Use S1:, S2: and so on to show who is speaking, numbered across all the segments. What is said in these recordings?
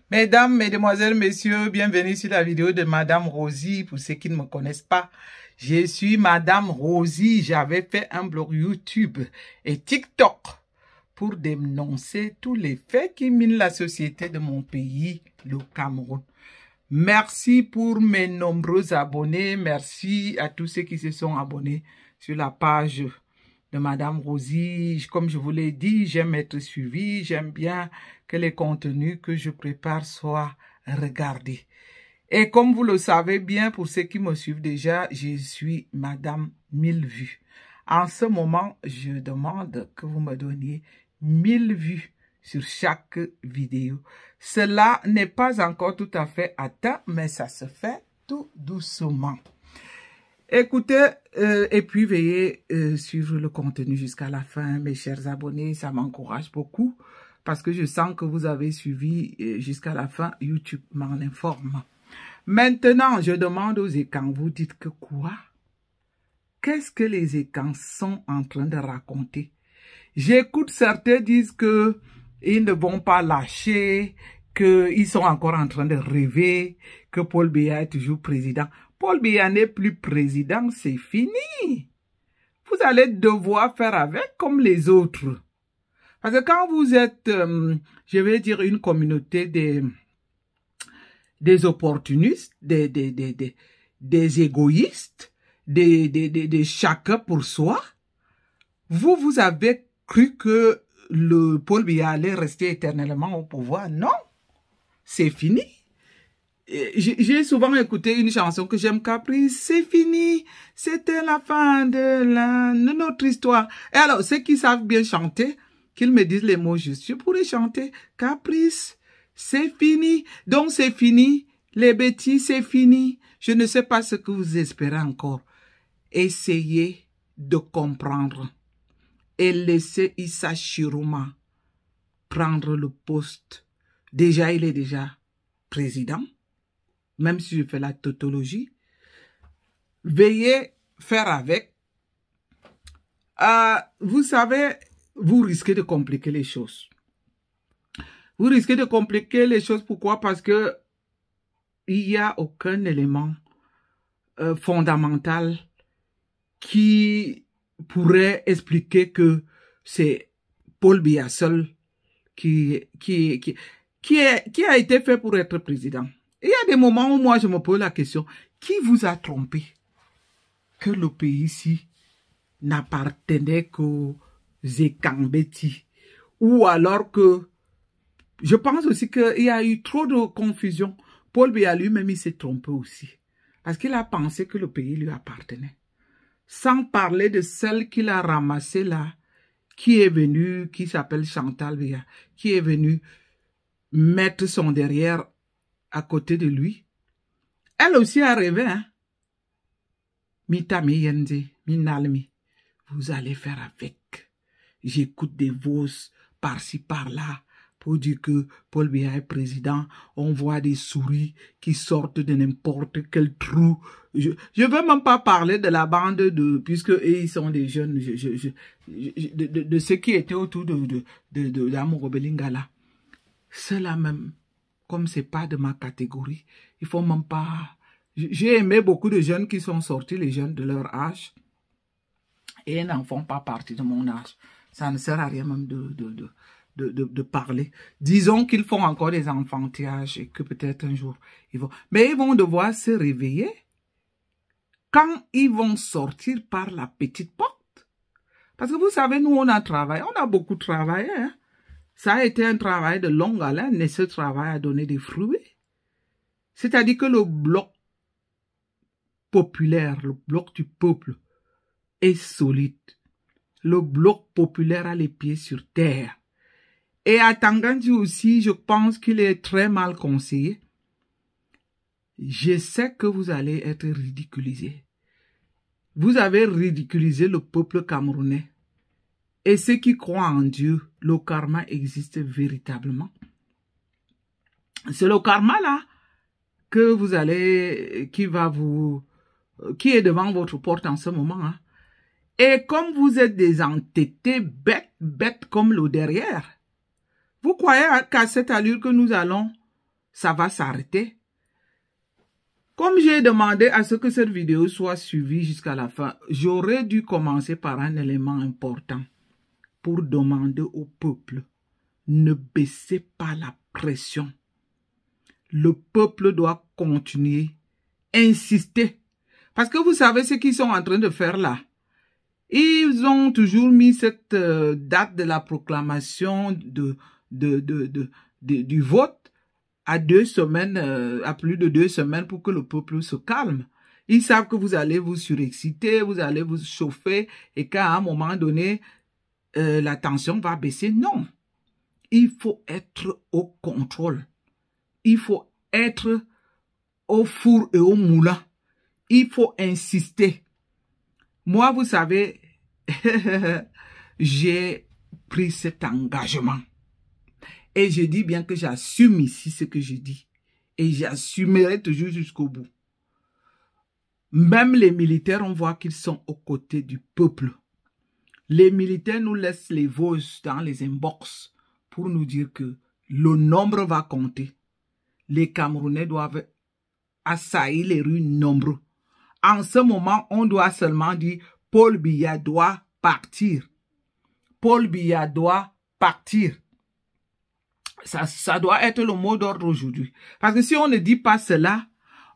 S1: Mesdames, Mesdemoiselles, Messieurs, bienvenue sur la vidéo de Madame Rosie. Pour ceux qui ne me connaissent pas, je suis Madame Rosie. J'avais fait un blog YouTube et TikTok pour dénoncer tous les faits qui minent la société de mon pays, le Cameroun. Merci pour mes nombreux abonnés. Merci à tous ceux qui se sont abonnés sur la page de Madame Rosie. Comme je vous l'ai dit, j'aime être suivi. J'aime bien que les contenus que je prépare soient regardés. Et comme vous le savez bien, pour ceux qui me suivent déjà, je suis Madame 1000 vues. En ce moment, je demande que vous me donniez 1000 vues sur chaque vidéo. Cela n'est pas encore tout à fait atteint, mais ça se fait tout doucement. Écoutez, et puis veuillez suivre le contenu jusqu'à la fin, mes chers abonnés, ça m'encourage beaucoup parce que je sens que vous avez suivi jusqu'à la fin, YouTube m'en informe. Maintenant, je demande aux écans, vous dites que quoi? Qu'est-ce que les écans sont en train de raconter? J'écoute certains disent que ils ne vont pas lâcher, qu'ils sont encore en train de rêver, que Paul Biya est toujours président. Paul Biya n'est plus président, c'est fini. Vous allez devoir faire avec comme les autres. Parce que quand vous êtes, je vais dire, une communauté des opportunistes, des égoïstes, des chacun pour soi, vous avez cru que le Paul Biya allait rester éternellement au pouvoir. Non, c'est fini. J'ai souvent écouté une chanson que j'aime, Caprice, c'est fini, c'était la fin de notre histoire. Et alors, ceux qui savent bien chanter, qu'ils me disent les mots justes, je pourrais chanter, Caprice, c'est fini, donc c'est fini, les bêtises, c'est fini. Je ne sais pas ce que vous espérez encore. Essayez de comprendre et laissez Issa Chiroma prendre le poste. Déjà, il est déjà président. Même si je fais la tautologie, veuillez faire avec. Vous savez, vous risquez de compliquer les choses. Vous risquez de compliquer les choses, pourquoi? Parce que il n'y a aucun élément fondamental qui pourrait expliquer que c'est Paul Biya seul qui a été fait pour être président. Il y a des moments où moi je me pose la question, qui vous a trompé que le pays-ci n'appartenait qu'aux Ekambeti? Ou alors que, je pense aussi qu'il y a eu trop de confusion. Paul Biya lui-même, il s'est trompé aussi. Parce qu'il a pensé que le pays lui appartenait. Sans parler de celle qu'il a ramassée là, qui est venue, qui s'appelle Chantal Biya, qui est venue mettre son derrière à côté de lui. Elle aussi a rêvé, hein. Mitami Yenze, Minalmi, vous allez faire avec. J'écoute des voix par-ci, par-là, pour dire que Paul Biya est président. On voit des souris qui sortent de n'importe quel trou. Je ne veux même pas parler de la bande puisque ils sont des jeunes, de ceux qui étaient autour d'Amoro Belingala. Ceux-là même, comme c'est pas de ma catégorie, il faut même pas... J'ai aimé beaucoup de jeunes qui sont sortis, les jeunes de leur âge, et ils n'en font pas partie de mon âge. Ça ne sert à rien même de parler. Disons qu'ils font encore des enfantillages et que peut-être un jour ils vont... Mais ils vont devoir se réveiller quand ils vont sortir par la petite porte. Parce que vous savez, nous on a travaillé, on a beaucoup travaillé, hein. Ça a été un travail de longue haleine et ce travail a donné des fruits. C'est-à-dire que le bloc populaire, le bloc du peuple est solide. Le bloc populaire a les pieds sur terre. Et à Tangandji aussi, je pense qu'il est très mal conseillé. Je sais que vous allez être ridiculisés. Vous avez ridiculisé le peuple camerounais. Et ceux qui croient en Dieu, le karma existe véritablement. C'est le karma là que vous allez, qui est devant votre porte en ce moment. Hein. Et comme vous êtes des entêtés bêtes comme le derrière, vous croyez qu'à cette allure que nous allons ça va s'arrêter. Comme j'ai demandé à ce que cette vidéo soit suivie jusqu'à la fin, j'aurais dû commencer par un élément important pour demander au peuple, ne baissez pas la pression. Le peuple doit continuer, insister. Parce que vous savez ce qu'ils sont en train de faire là. Ils ont toujours mis cette date de la proclamation du vote à 2 semaines, à plus de 2 semaines pour que le peuple se calme. Ils savent que vous allez vous surexciter, vous allez vous chauffer et qu'à un moment donné, la tension va baisser. Non. Il faut être au contrôle. Il faut être au four et au moulin. Il faut insister. Moi, vous savez, j'ai pris cet engagement. Et je dis bien que j'assume ici ce que je dis. Et j'assumerai toujours jusqu'au bout. Même les militaires, on voit qu'ils sont aux côtés du peuple. Les militaires nous laissent les voices dans les inbox pour nous dire que le nombre va compter. Les Camerounais doivent assaillir les rues nombreux. En ce moment, on doit seulement dire Paul Biya doit partir. Paul Biya doit partir. Ça doit être le mot d'ordre aujourd'hui. Parce que si on ne dit pas cela,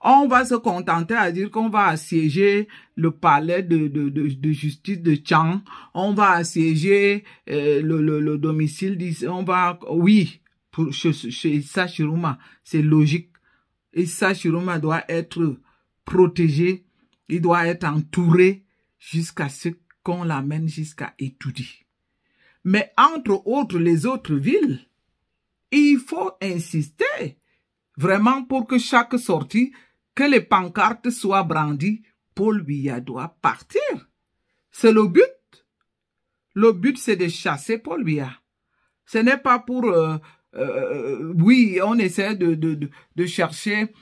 S1: on va se contenter à dire qu'on va assiéger le palais de justice de Tchang. On va assiéger le domicile. On va, oui, chez Issa Chiroma, c'est logique. Issa Chiroma doit être protégé. Il doit être entouré jusqu'à ce qu'on l'amène jusqu'à Etoudi. Mais entre autres, les autres villes, il faut insister vraiment pour que chaque sortie, que les pancartes soient brandies, Paul Biya doit partir. C'est le but. Le but, c'est de chasser Paul Biya. Ce n'est pas pour... oui, on essaie de chercher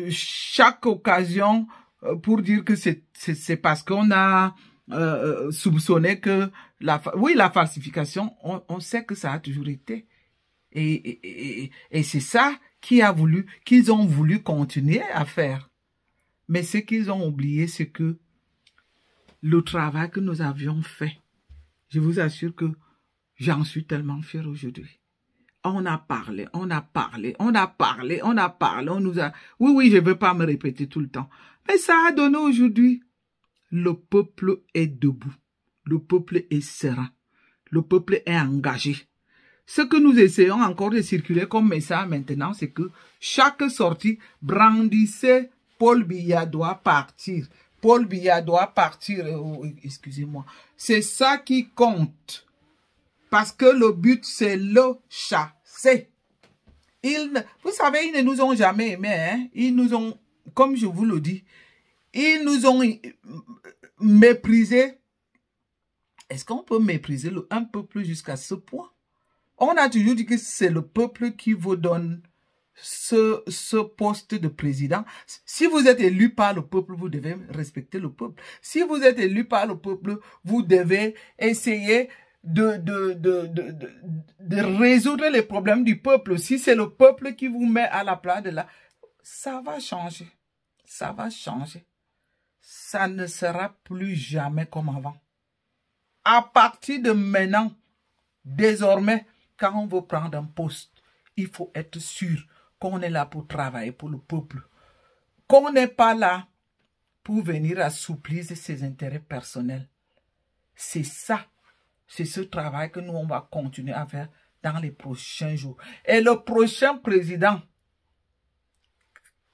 S1: chaque occasion pour dire que c'est parce qu'on a soupçonné que... oui, la falsification, on sait que ça a toujours été. Et c'est ça qu'ils ont voulu continuer à faire. Mais ce qu'ils ont oublié, c'est que le travail que nous avions fait, je vous assure que j'en suis tellement fière aujourd'hui. On a parlé, on a parlé, on a parlé, on a parlé, on nous a... Oui, je ne veux pas me répéter tout le temps. Mais ça a donné aujourd'hui. Le peuple est debout. Le peuple est serein. Le peuple est engagé. Ce que nous essayons encore de circuler comme message maintenant, c'est que chaque sortie brandissait Paul Biya doit partir. Paul Biya doit partir. Excusez-moi. C'est ça qui compte. Parce que le but, c'est le chasser. Vous savez, ils ne nous ont jamais aimés. Hein? Ils nous ont, comme je vous le dis, ils nous ont méprisés. Est-ce qu'on peut mépriser un peuple jusqu'à ce point? On a toujours dit que c'est le peuple qui vous donne ce poste de président. Si vous êtes élu par le peuple, vous devez respecter le peuple. Si vous êtes élu par le peuple, vous devez essayer de résoudre les problèmes du peuple. Si c'est le peuple qui vous met à la place de là, ça va changer. Ça va changer. Ça ne sera plus jamais comme avant. À partir de maintenant, désormais, quand on veut prendre un poste, il faut être sûr qu'on est là pour travailler pour le peuple. Qu'on n'est pas là pour venir assouplir ses intérêts personnels. C'est ça. C'est ce travail que nous, on va continuer à faire dans les prochains jours. Et le prochain président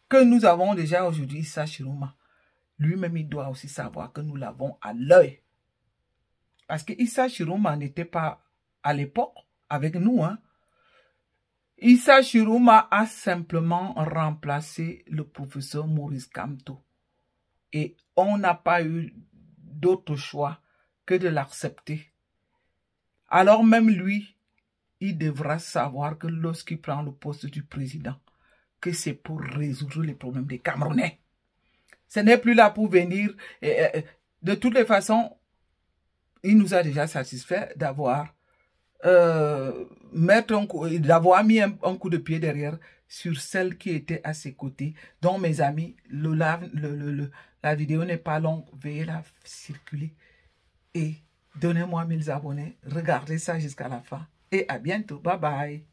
S1: que nous avons déjà aujourd'hui, Issa Chiroma, lui-même, il doit aussi savoir que nous l'avons à l'œil. Parce que Issa Chiroma n'était pas à l'époque avec nous. Hein. Issa Chiroma a simplement remplacé le professeur Maurice Kamto. Et on n'a pas eu d'autre choix que de l'accepter. Alors même lui, il devra savoir que lorsqu'il prend le poste du président, que c'est pour résoudre les problèmes des Camerounais. Ce n'est plus là pour venir. De toutes les façons, il nous a déjà satisfait d'avoir d'avoir mis un coup de pied derrière sur celle qui était à ses côtés. Donc, mes amis, la vidéo n'est pas longue. Veuillez la circuler et donnez-moi 1000 abonnés. Regardez ça jusqu'à la fin. Et à bientôt. Bye bye.